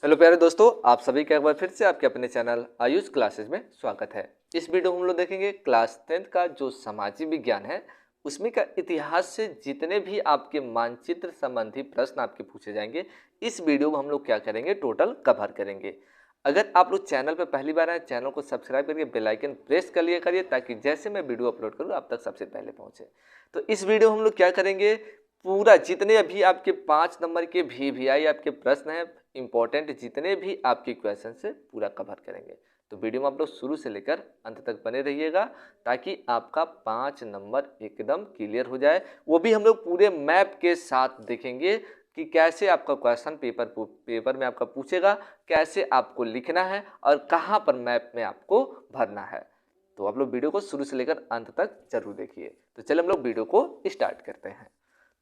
Hello प्यारे दोस्तों, आप सभी का एक बार फिर से आपके अपने चैनल आयुष क्लासेज में स्वागत है। इस वीडियो में हम लोग देखेंगे क्लास 10th का जो सामाजिक विज्ञान है उसमें का इतिहास से जितने भी आपके मानचित्र संबंधी प्रश्न आपके पूछे जाएंगे, इस वीडियो में हम लोग क्या करेंगे, टोटल कवर करेंगे। अगर आप लोग चैनल पर पहली बार आए, चैनल को सब्सक्राइब करके बेल आइकन प्रेस कर लिया करिए ताकि जैसे मैं वीडियो अपलोड करूँ आप तक सबसे पहले पहुँचे। तो इस वीडियो में हम लोग क्या करेंगे, पूरा जितने अभी आपके 5 नंबर के VVI आपके प्रश्न हैं, इंपॉर्टेंट जितने भी आपके क्वेश्चन से पूरा कवर करेंगे। तो वीडियो में आप लोग शुरू से लेकर अंत तक बने रहिएगा ताकि आपका 5 नंबर एकदम क्लियर हो जाए। वो भी हम लोग पूरे मैप के साथ देखेंगे कि कैसे आपका क्वेश्चन पेपर में आपका पूछेगा, कैसे आपको लिखना है और कहाँ पर मैप में आपको भरना है। तो आप लोग वीडियो को शुरू से लेकर अंत तक जरूर देखिए। तो चलिए हम लोग वीडियो को स्टार्ट करते हैं।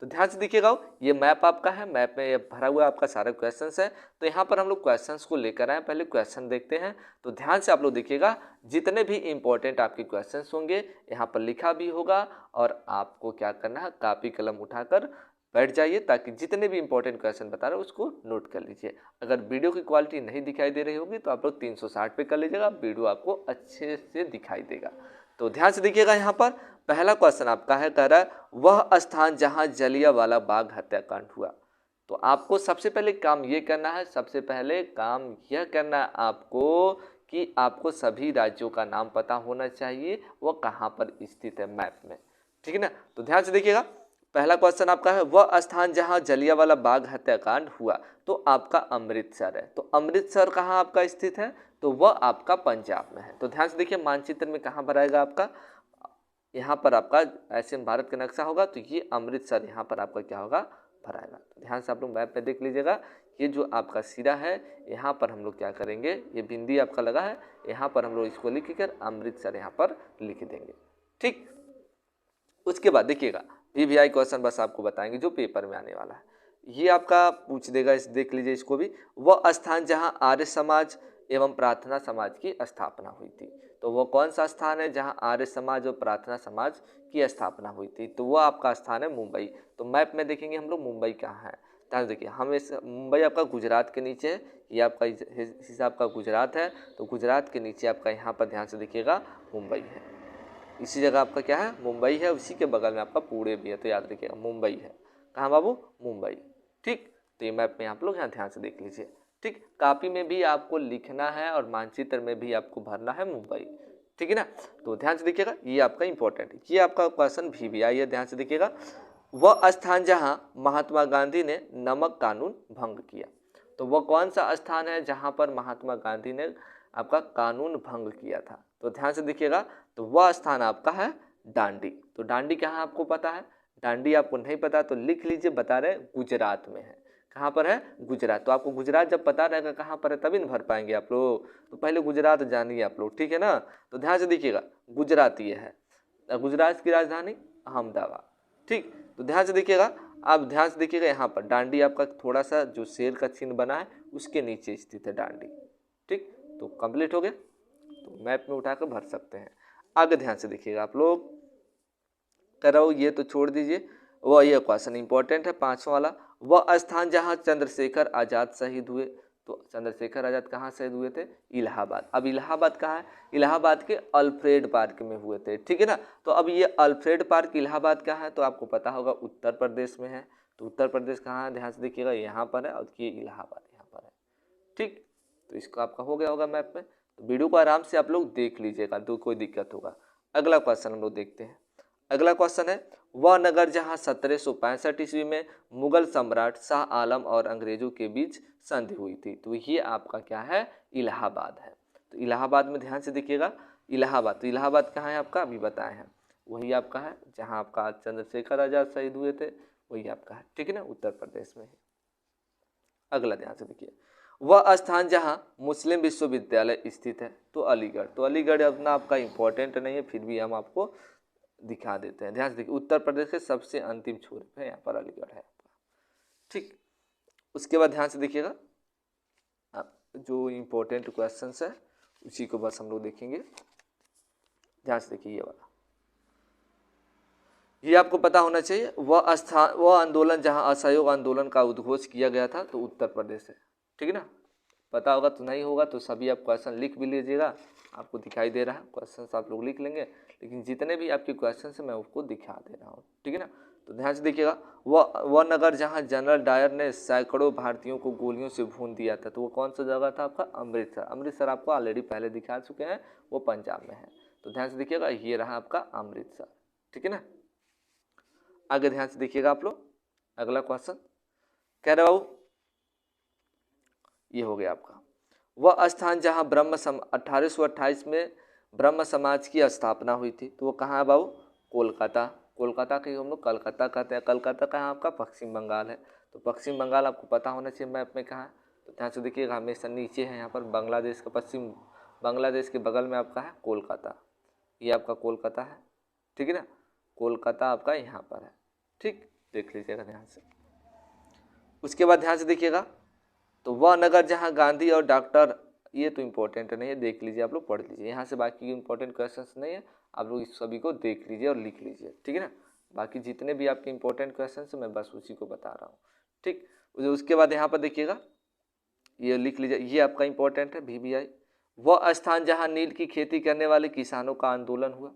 तो ध्यान से देखिएगा, ये मैप आपका है, मैप में ये भरा हुआ आपका सारा क्वेश्चंस है। तो यहाँ पर हम लोग क्वेश्चंस को लेकर आए, पहले क्वेश्चन देखते हैं। तो ध्यान से आप लोग देखिएगा, जितने भी इंपॉर्टेंट आपके क्वेश्चंस होंगे यहाँ पर लिखा भी होगा और आपको क्या करना है, कापी कलम उठाकर बैठ जाइए ताकि जितने भी इंपॉर्टेंट क्वेश्चन बता रहे हैं उसको नोट कर लीजिए। अगर वीडियो की क्वालिटी नहीं दिखाई दे रही होगी तो आप लोग 360 पे कर लीजिएगा, वीडियो आपको अच्छे से दिखाई देगा। तो ध्यान से देखिएगा, यहाँ पर पहला क्वेश्चन आपका है, कह रहा है वह स्थान जहां जलियांवाला बाग हत्याकांड हुआ। तो आपको सबसे पहले काम ये करना है, सबसे पहले काम यह करना है आपको कि आपको सभी राज्यों का नाम पता होना चाहिए, वह कहाँ पर स्थित है मैप में। ठीक है ना। तो ध्यान से देखिएगा, पहला क्वेश्चन आपका है वह स्थान जहां जलियांवाला बाग हत्याकांड हुआ। तो आपका अमृतसर है। तो अमृतसर कहाँ आपका स्थित है, तो वह आपका पंजाब में है। तो ध्यान से देखिए, मानचित्र में कहाँ भराएगा आपका, यहाँ पर आपका ऐसे भारत का नक्शा होगा तो ये अमृतसर यहाँ पर आपका क्या होगा, भराएगा। तो ध्यान से आप लोग मैप में देख लीजिएगा, ये जो आपका सिरा है यहाँ पर हम लोग क्या करेंगे, ये बिंदी आपका लगा है, यहाँ पर हम लोग इसको लिख कर अमृतसर यहाँ पर लिख देंगे। ठीक, उसके बाद देखिएगा VVI क्वेश्चन बस आपको बताएंगे जो पेपर में आने वाला है, ये आपका पूछ देगा, इस देख लीजिए इसको भी। वह स्थान जहाँ आर्य समाज एवं प्रार्थना समाज की स्थापना हुई थी। तो वो कौन सा स्थान है जहां आर्य समाज और प्रार्थना समाज की स्थापना हुई थी, तो वह आपका स्थान है मुंबई। तो मैप में देखेंगे हम लोग मुंबई कहाँ है। ध्यान देखिए, हम इस मुंबई आपका गुजरात के नीचे है, ये आपका हिस्सा आपका गुजरात है। तो गुजरात के नीचे आपका यहाँ पर ध्यान से देखिएगा मुंबई है, इसी जगह आपका क्या है, मुंबई है। उसी के बगल में आपका पुणे भी है, तो याद रखिएगा मुंबई है। कहाँ बाबू, मुंबई। ठीक, तो ये मैप में आप लोग यहाँ ध्यान से देख लीजिए। ठीक, कापी में भी आपको लिखना है और मानचित्र में भी आपको भरना है मुंबई। ठीक है ना। तो ध्यान से देखिएगा, ये आपका इंपॉर्टेंट है, ये आपका क्वेश्चन VVI है। ध्यान से देखिएगा, वह स्थान जहां महात्मा गांधी ने नमक कानून भंग किया। तो वह कौन सा स्थान है जहां पर महात्मा गांधी ने आपका कानून भंग किया था। तो ध्यान से देखिएगा, तो वह स्थान आपका है दांडी। तो दांडी कहाँ आपको पता है, दांडी आपको नहीं पता तो लिख लीजिए, बता रहे गुजरात में है। कहाँ पर है, गुजरात। तो आपको गुजरात जब पता रहेगा कहाँ पर है तभी न भर पाएंगे आप लोग। तो पहले गुजरात जानिए आप लोग, ठीक है ना। तो ध्यान से देखिएगा, गुजरात ये है, गुजरात की राजधानी अहमदाबाद। ठीक, तो ध्यान से देखिएगा, आप ध्यान से देखिएगा, यहाँ पर दांडी आपका थोड़ा सा जो शेर का चिन्ह बना है उसके नीचे स्थित है दांडी। ठीक, तो कंप्लीट हो गया। तो मैप में उठाकर भर सकते हैं। आगे ध्यान से देखिएगा आप लोग, कर रहा हूँ ये तो छोड़ दीजिए, वह ये क्वेश्चन इंपॉर्टेंट है 5वां वाला। वह स्थान जहां चंद्रशेखर आजाद शहीद हुए। तो चंद्रशेखर आजाद कहाँ शहीद हुए थे, इलाहाबाद। अब इलाहाबाद कहाँ है, इलाहाबाद के अल्फ्रेड पार्क में हुए थे। ठीक है ना। तो अब ये अल्फ्रेड पार्क इलाहाबाद कहाँ है, तो आपको पता होगा उत्तर प्रदेश में है। तो उत्तर प्रदेश कहाँ है, ध्यान से देखिएगा, यहाँ पर है, और ये इलाहाबाद यहाँ पर है। ठीक, तो इसको आपका हो गया होगा मैप में। तो वीडियो को आराम से आप लोग देख लीजिएगा, तो कोई दिक्कत होगा। अगला क्वेश्चन हम लोग देखते हैं। अगला क्वेश्चन है, वह नगर जहां 1765 ईस्वी में मुगल सम्राट शाह आलम और अंग्रेजों के बीच संधि हुई थी। तो ये आपका क्या है, इलाहाबाद है। तो इलाहाबाद में ध्यान से देखिएगा, इलाहाबाद। तो इलाहाबाद कहाँ है आपका, अभी बताए हैं, वही आपका है जहाँ आपका चंद्रशेखर आजाद शहीद हुए थे, वही आपका है। ठीक है ना, उत्तर प्रदेश में है। अगला ध्यान से देखिए, वह स्थान जहां मुस्लिम विश्वविद्यालय स्थित है। तो अलीगढ़। तो अलीगढ़ अपना आपका इंपॉर्टेंट नहीं है, फिर भी हम आपको दिखा देते हैं। ध्यान से देखिए, उत्तर प्रदेश के सबसे अंतिम छोर पे यहाँ पर अलीगढ़ है। ठीक, उसके बाद ध्यान से देखिएगा, जो इम्पोर्टेंट क्वेश्चंस है उसी को बस हम लोग देखेंगे। ध्यान से देखिए, ये वाला ये आपको पता होना चाहिए। वह आंदोलन जहां असहयोग आंदोलन का उद्घोष किया गया था, तो उत्तर प्रदेश है। ठीक है ना। पता होगा तो नहीं होगा तो सभी आप क्वेश्चन लिख भी लीजिएगा, आपको दिखाई दे रहा है क्वेश्चन आप लोग लिख लेंगे, लेकिन जितने भी आपके क्वेश्चन है मैं उसको दिखा दे रहा हूँ, ठीक है ना। तो ध्यान से देखिएगा, वह नगर जहाँ जनरल डायर ने सैकड़ों भारतीयों को गोलियों से भून दिया था, तो वो कौन सा जगह था आपका, अमृतसर। अमृतसर आपको ऑलरेडी पहले दिखा चुके हैं, वो पंजाब में है। तो ध्यान से देखिएगा, ये रहा आपका अमृतसर, ठीक है ना। आगे ध्यान से देखिएगा आप लोग, अगला क्वेश्चन कह रहे बाबू, ये हो गया आपका, वह स्थान जहाँ 1828 में ब्रह्म समाज की स्थापना हुई थी, तो वो कहाँ है बाबू, कोलकाता। कोलकाता के हम लोग कलकत्ता कहते हैं। कलकत्ता कहाँ आपका, पश्चिम बंगाल है। तो पश्चिम बंगाल आपको पता होना चाहिए मैप में कहाँ है। तो ध्यान से देखिएगा, हमेशा नीचे है यहाँ पर, बांग्लादेश का पश्चिम, बांग्लादेश के बगल में आपका है कोलकाता, ये आपका कोलकाता है, ठीक है ना। कोलकाता आपका यहाँ पर है, ठीक, देख लीजिएगा ध्यान से। उसके बाद ध्यान से देखिएगा, तो वह नगर जहाँ गांधी और डॉक्टर, ये तो इम्पोर्टेंट नहीं है, देख लीजिए आप लोग, पढ़ लीजिए, यहाँ से बाकी इंपॉर्टेंट क्वेश्चंस नहीं है, आप लोग इस सभी को देख लीजिए और लिख लीजिए, ठीक है ना। बाकी जितने भी आपके इंपॉर्टेंट क्वेश्चंस हैं मैं बस उसी को बता रहा हूँ, ठीक। उसके बाद यहाँ पर देखिएगा, ये लिख लीजिए, ये आपका इंपॉर्टेंट है VBI। वह स्थान जहाँ नील की खेती करने वाले किसानों का आंदोलन हुआ,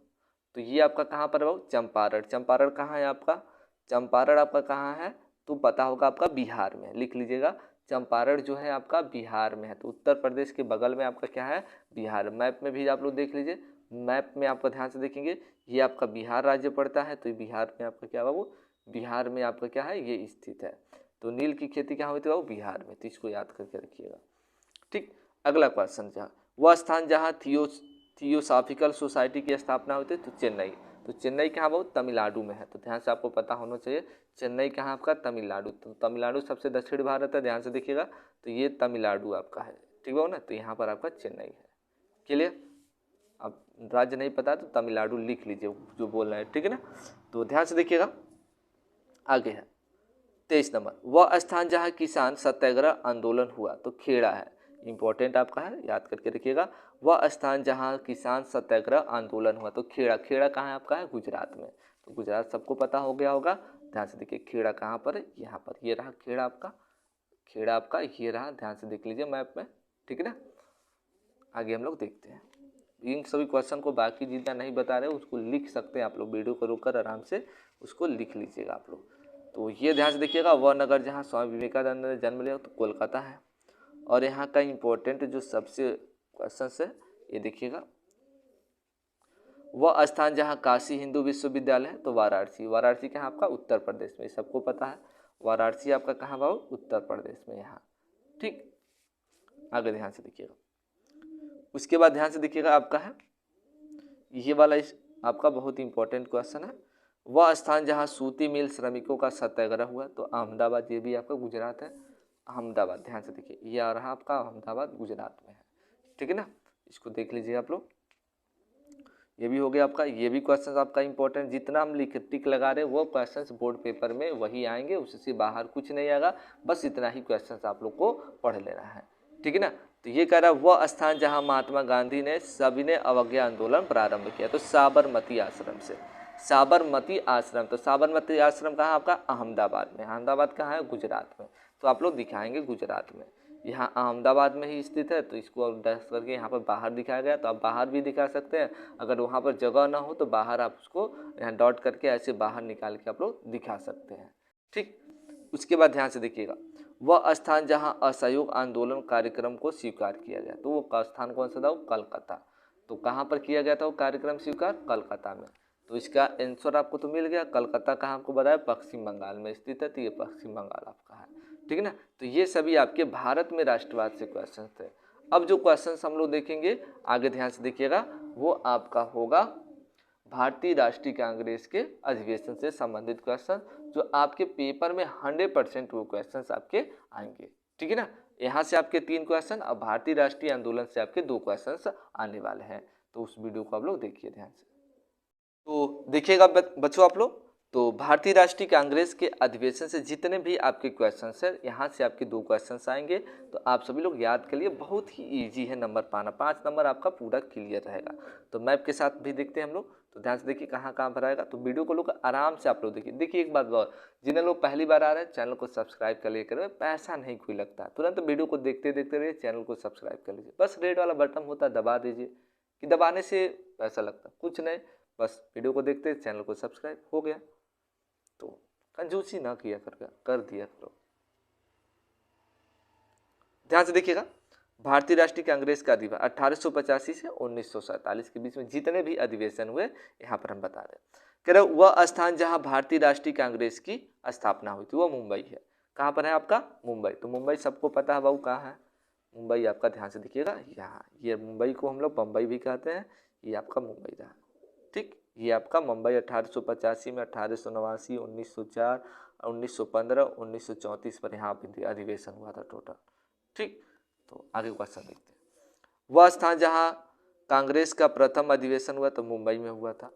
तो ये आपका कहाँ पर है, चंपारण। चंपारण कहाँ है आपका, चंपारण आपका कहाँ है, तो पता होगा आपका बिहार में, लिख लीजिएगा, चंपारण जो है आपका बिहार में है। तो उत्तर प्रदेश के बगल में आपका क्या है, बिहार। मैप में भी आप लोग देख लीजिए, मैप में आपका ध्यान से देखेंगे, ये आपका बिहार राज्य पड़ता है, तो बिहार में आपका क्या बाबू, बिहार में आपका क्या है, ये स्थित है। तो नील की खेती कहाँ होती है बाबू, बिहार में, तो इसको याद करके रखिएगा, ठीक। अगला क्वेश्चन, जहाँ वह स्थान जहाँ थियोसॉफिकल सोसाइटी की स्थापना हुई थी, तो चेन्नई। तो चेन्नई कहाँ बाबू, तमिलनाडु में है। तो ध्यान से आपको पता होना चाहिए, चेन्नई कहाँ आपका, तमिलनाडु। तो तमिलनाडु सबसे दक्षिण भारत है, ध्यान से देखिएगा, तो ये तमिलनाडु आपका है, ठीक है ना। तो यहाँ पर आपका चेन्नई है, क्लियर। अब राज्य नहीं पता तो तमिलनाडु लिख लीजिए जो बोल रहे हैं, ठीक है ना। तो ध्यान से देखिएगा, आगे है 23 नंबर, वह स्थान जहाँ किसान सत्याग्रह आंदोलन हुआ, तो खेड़ा है, इंपॉर्टेंट आपका है, याद करके रखिएगा। वह स्थान जहाँ किसान सत्याग्रह आंदोलन हुआ, तो खेड़ा। खेड़ा कहाँ है आपका है, गुजरात में। तो गुजरात सबको पता हो गया होगा। ध्यान से देखिए, खेड़ा कहाँ पर है, यहाँ पर, ये रहा खेड़ा आपका, खेड़ा आपका ये रहा, ध्यान से देख लीजिए मैप में, ठीक है ना। आगे हम लोग देखते हैं, इन सभी क्वेश्चन को बाकी जितना नहीं बता रहे उसको लिख सकते हैं आप लोग, वीडियो को रोककर आराम से उसको लिख लीजिएगा आप लोग। तो ये ध्यान से देखिएगा, वह नगर जहाँ स्वामी विवेकानंद ने जन्म लिया, तो कोलकाता है। और यहाँ का इम्पोर्टेंट जो सबसे क्वेश्चन है, ये देखिएगा, वह स्थान जहाँ काशी हिंदू विश्वविद्यालय है, तो वाराणसी। वाराणसी कहाँ आपका, उत्तर प्रदेश में, सबको पता है, वाराणसी आपका कहाँ बाबू, उत्तर प्रदेश में, यहाँ, ठीक। आगे ध्यान से देखिएगा, उसके बाद ध्यान से देखिएगा, आपका है ये वाला, आपका बहुत इंपॉर्टेंट क्वेश्चन है, वह स्थान जहाँ सूती मिल श्रमिकों का सत्याग्रह हुआ, तो अहमदाबाद, ये भी आपका गुजरात है, अहमदाबाद। ध्यान से देखिए, ये आ रहा आपका अहमदाबाद, गुजरात में है, ठीक है ना। इसको देख लीजिए आप लोग, ये भी हो गया आपका। ये भी क्वेश्चन आपका इंपॉर्टेंट, जितना हम टिक लगा रहे हैं वो क्वेश्चन बोर्ड पेपर में वही आएंगे, उससे बाहर कुछ नहीं आएगा, बस इतना ही क्वेश्चन आप लोग को पढ़ लेना है, ठीक है ना। तो ये कह रहा है, वह स्थान जहाँ महात्मा गांधी ने सविनय अवज्ञा आंदोलन प्रारंभ किया, तो साबरमती आश्रम से। साबरमती आश्रम, तो साबरमती आश्रम कहाँ आपका, अहमदाबाद में। अहमदाबाद कहाँ है, गुजरात में। तो आप लोग दिखाएंगे गुजरात में, यहाँ अहमदाबाद में ही स्थित है, तो इसको डैश करके यहाँ पर बाहर दिखाया गया, तो आप बाहर भी दिखा सकते हैं। अगर वहाँ पर जगह ना हो तो बाहर आप उसको यहाँ डॉट करके ऐसे बाहर निकाल के आप लोग दिखा सकते हैं, ठीक। उसके बाद ध्यान से देखिएगा, वह स्थान जहाँ असहयोग आंदोलन कार्यक्रम को स्वीकार किया गया, तो वो स्थान कौन सा था, वो कलकत्ता। तो कहाँ पर किया गया था वो कार्यक्रम स्वीकार, कलकत्ता में। तो इसका आंसर आपको तो मिल गया, कलकत्ता कहाँ आपको बताया, पश्चिम बंगाल में स्थित है, तो ये पश्चिम बंगाल आपका है, ठीक है ना। तो ये सभी आपके भारत में राष्ट्रवाद से क्वेश्चन थे। अब जो क्वेश्चन हम लोग देखेंगे आगे, ध्यान से देखिएगा, वो आपका होगा भारतीय राष्ट्रीय कांग्रेस के अधिवेशन से संबंधित क्वेश्चन, जो आपके पेपर में 100% वो क्वेश्चन आपके आएंगे, ठीक है ना। यहाँ से आपके 3 क्वेश्चन और भारतीय राष्ट्रीय आंदोलन से आपके 2 क्वेश्चन आने वाले हैं। तो उस वीडियो को आप लोग देखिए ध्यान से। तो देखिएगा बच्चों आप लोग, तो भारतीय राष्ट्रीय कांग्रेस के अधिवेशन से जितने भी आपके क्वेश्चंस है, यहाँ से आपके 2 क्वेश्चंस आएंगे, तो आप सभी लोग याद कर लिए, बहुत ही इजी है नंबर पाना, 5 नंबर आपका पूरा क्लियर रहेगा। तो मैप के साथ भी देखते हैं हम लोग, तो ध्यान से देखिए कहाँ कहाँ पर आएगा। तो वीडियो को लोग आराम से आप लोग देखिए एक बात और, जिन्हें लोग पहली बार आ रहे हैं चैनल को सब्सक्राइब कर लिए करें, पैसा नहीं कोई लगता, तुरंत वीडियो को देखते देखते रहिए, चैनल को सब्सक्राइब कर लीजिए, बस रेड वाला बटन होता है दबा दीजिए, कि दबाने से पैसा लगता कुछ नहीं, बस वीडियो को देखते चैनल को सब्सक्राइब हो गया। तो कंजूसी ना किया कर दिया करो। ध्यान से देखिएगा, भारतीय राष्ट्रीय कांग्रेस का अधिवेशन 1885 से 1947 के बीच में जितने भी अधिवेशन हुए यहाँ पर हम बता रहे हैं। कह रहे वह स्थान जहाँ भारतीय राष्ट्रीय कांग्रेस की स्थापना हुई थी वह मुंबई है। कहाँ पर है आपका? मुंबई। तो मुंबई सबको पता है बाबू कहाँ है, मुंबई आपका, ध्यान से देखिएगा यहाँ, ये मुंबई को हम लोग बम्बई भी कहते हैं, ये आपका मुंबई रहा। ठीक, ये आपका मुंबई 1885 में, 1889, 1904, 1915, 1934 पर यहाँ पे अधिवेशन हुआ था टोटल। ठीक, तो आगे क्वेश्चन देखते हैं। वह स्थान जहाँ कांग्रेस का प्रथम अधिवेशन हुआ तो मुंबई में हुआ था,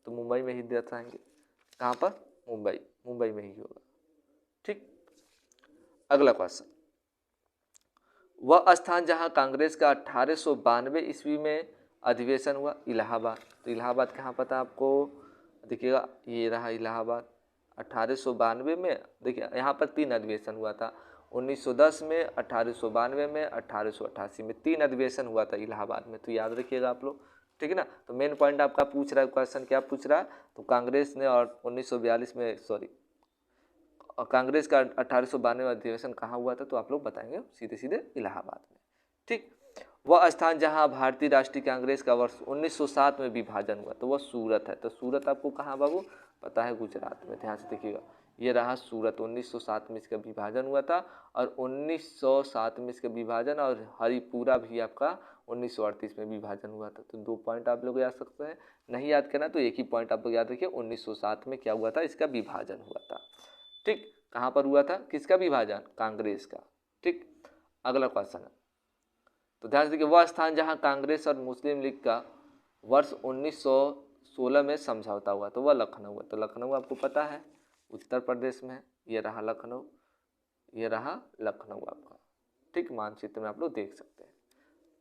तो मुंबई में ही दर्शाएंगे। कहाँ पर? मुंबई, मुंबई में ही होगा। ठीक, अगला क्वेश्चन, वह स्थान जहाँ कांग्रेस का 1892 ईस्वी में अधिवेशन हुआ, इलाहाबाद। तो इलाहाबाद कहाँ पता आपको? देखिएगा ये रहा इलाहाबाद। 1892 में देखिए यहाँ पर 3 अधिवेशन हुआ था, 1910 में, 1892 में, 1888 में 3 अधिवेशन हुआ था इलाहाबाद में, तो याद रखिएगा आप लोग। ठीक है ना। तो मेन पॉइंट आपका पूछ रहा है क्वेश्चन, क्या पूछ रहा है? तो कांग्रेस ने और 1942 में कांग्रेस का 1892 में अधिवेशन कहाँ हुआ था, तो आप लोग बताएंगे सीधे सीधे इलाहाबाद में। ठीक, वह स्थान जहां भारतीय राष्ट्रीय कांग्रेस का वर्ष 1907 में विभाजन हुआ तो वह सूरत है। तो सूरत आपको कहाँ बाबू पता है? गुजरात में। ध्यान से देखिएगा, ये रहा सूरत। 1907 में इसका विभाजन हुआ था, और 1907 में इसका विभाजन, और हरिपुरा भी आपका 1938 में विभाजन हुआ था। तो 2 पॉइंट आप लोग याद सकते हैं, नहीं याद करना तो एक ही पॉइंट आप लोग याद रखिए, 1907 में क्या हुआ था? इसका विभाजन हुआ था। ठीक, कहाँ पर हुआ था? किसका विभाजन? कांग्रेस का। ठीक, अगला क्वेश्चन है, तो ध्यान से देखिए, वह स्थान जहाँ कांग्रेस और मुस्लिम लीग का वर्ष 1916 में समझौता हुआ तो वह लखनऊ है। तो लखनऊ आपको पता है उत्तर प्रदेश में है, ये रहा लखनऊ, ये रहा लखनऊ आपका। ठीक, मानचित्र में आप लोग देख सकते हैं।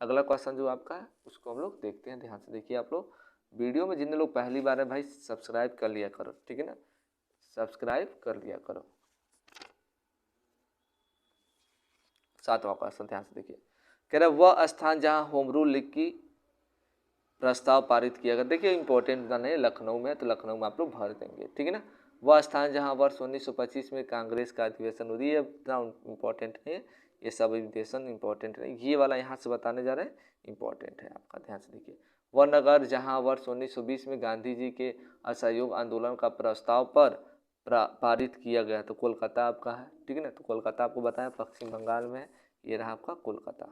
अगला क्वेश्चन जो आपका है उसको हम लोग देखते हैं। ध्यान से देखिए आप लोग, वीडियो में जितने लोग पहली बार है भाई सब्सक्राइब कर लिया करो, ठीक है ना, सब्सक्राइब कर लिया करो। 7वां क्वेश्चन ध्यान से देखिए, कह रहा वह स्थान जहां होम रूल लीग की प्रस्ताव पारित किया गया। देखिए इंपॉर्टेंट नहीं, लखनऊ में, तो लखनऊ में आप लोग भर देंगे। ठीक है ना। वह स्थान जहां वर्ष 1925 में कांग्रेस का अधिवेशन हुई है, इतना इंपॉर्टेंट नहीं है, ये सब अधिवेशन इंपॉर्टेंट नहीं, ये वाला यहाँ से बताने जा रहे हैं इंपॉर्टेंट है आपका। ध्यान से देखिए, वह नगर जहाँ वर्ष 1920 में गांधी जी के असहयोग आंदोलन का प्रस्ताव पर पारित किया गया, तो कोलकाता आपका है। ठीक है ना। तो कोलकाता आपको बताया पश्चिम बंगाल में है, ये रहा आपका कोलकाता,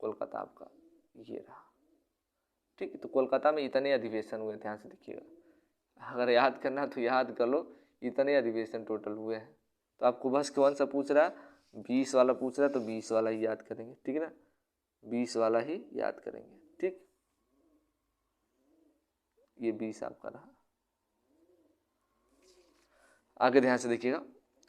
कोलकाता आपका ये रहा। ठीक है, तो कोलकाता में इतने अधिवेशन हुए, ध्यान से देखिएगा, अगर याद करना तो याद कर लो, इतने अधिवेशन टोटल हुए हैं। तो आपको बस कौन सा पूछ रहा है? 20 वाला पूछ रहा है, तो 20 वाला ही याद करेंगे। ठीक है ना, 20 वाला ही याद करेंगे। ठीक, ये 20 आपका रहा। आगे ध्यान से देखिएगा,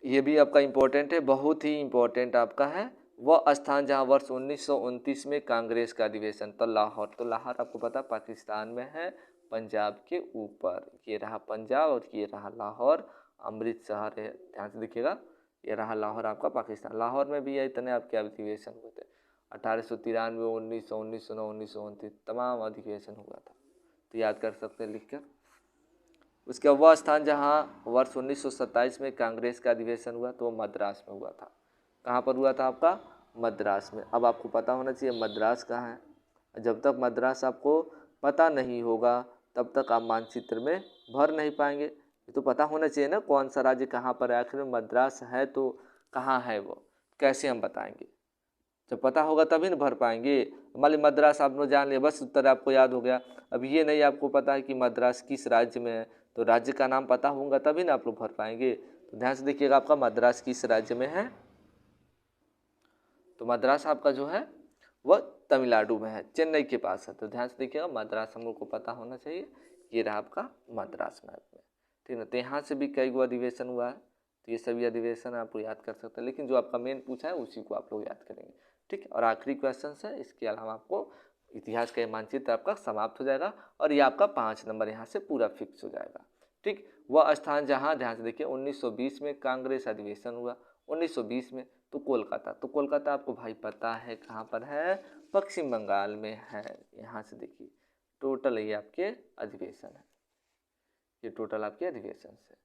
ये भी आपका इंपॉर्टेंट है, बहुत ही इंपॉर्टेंट आपका है। वह स्थान जहां वर्ष 1929 में कांग्रेस का अधिवेशन, तो लाहौर। तो लाहौर आपको पता पाकिस्तान में है, पंजाब के ऊपर, ये रहा पंजाब और ये रहा लाहौर, अमृतसर है। ध्यान से देखिएगा, ये रहा लाहौर आपका पाकिस्तान। लाहौर में भी इतने आपके अधिवेशन हुए थे, 1893, 1900, 1909, 1929 तमाम अधिवेशन हुआ था, तो याद कर सकते हैं लिख कर। उसके वह स्थान जहाँ वर्ष 1927 में कांग्रेस का अधिवेशन हुआ तो वो मद्रास में हुआ था। कहाँ पर हुआ था आपका? मद्रास में। अब आपको पता होना चाहिए मद्रास कहाँ है। जब तक मद्रास आपको पता नहीं होगा तब तक आप मानचित्र में भर नहीं पाएंगे। ये तो पता होना चाहिए ना कौन सा राज्य कहाँ पर है, आखिर में मद्रास है तो कहाँ है वो, कैसे हम बताएंगे? जब पता होगा तभी ना भर पाएंगे। मान लीजिए मद्रास आपने जान लिया, बस उत्तर आपको याद हो गया। अब ये नहीं आपको पता है कि मद्रास किस राज्य में है, तो राज्य का नाम पता होगा तभी ना आप लोग भर पाएंगे। तो ध्यान से देखिएगा, आपका मद्रास किस राज्य में है? तो मद्रास आपका जो है वह तमिलनाडु में है, चेन्नई के पास है। तो ध्यान से देखिएगा, मद्रास हम लोग को पता होना चाहिए। ये रहा आपका मद्रास मैप में। ठीक ना। तो यहाँ से भी कई गो अधिवेशन हुआ है, तो ये सभी अधिवेशन आपको याद कर सकते हैं, लेकिन जो आपका मेन पूछा है उसी को आप लोग याद करेंगे। ठीक है, और आखिरी क्वेश्चन है, इसके अलावा आपको इतिहास का मानचित्र आपका समाप्त हो जाएगा और ये आपका 5 नंबर यहाँ से पूरा फिक्स हो जाएगा। ठीक, वह स्थान जहाँ, ध्यान से देखिए, 1920 में कांग्रेस अधिवेशन हुआ, 1920 में, तो कोलकाता। तो कोलकाता आपको भाई पता है कहाँ पर है, पश्चिम बंगाल में है। यहाँ से देखिए टोटल ये आपके अधिवेशन है, ये टोटल आपके अधिवेशन है।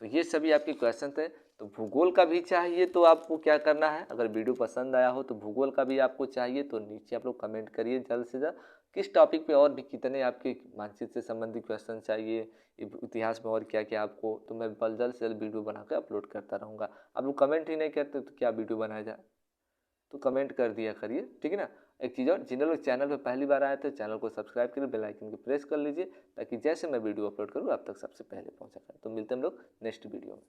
तो ये सभी आपके क्वेश्चन थे। तो भूगोल का भी चाहिए तो आपको क्या करना है, अगर वीडियो पसंद आया हो तो भूगोल का भी आपको चाहिए तो नीचे आप लोग कमेंट करिए जल्द से जल्द किस टॉपिक पे और भी कितने आपके मानचित्र से संबंधित क्वेश्चन चाहिए, इतिहास में और क्या क्या आपको, तो मैं जल्द से जल्द वीडियो बना कर अपलोड करता रहूँगा। आप लोग कमेंट ही नहीं करते तो क्या वीडियो बनाया जाए, तो कमेंट कर दिया करिए, ठीक है ना। एक चीज़ और, जिन लोग चैनल पे पहली बार आए थे चैनल को सब्सक्राइब करिए, बेल आइकन को प्रेस कर लीजिए ताकि जैसे मैं वीडियो अपलोड करूँ आप तक सबसे पहले पहुँचा करें। तो मिलते हैं हम लोग नेक्स्ट वीडियो में।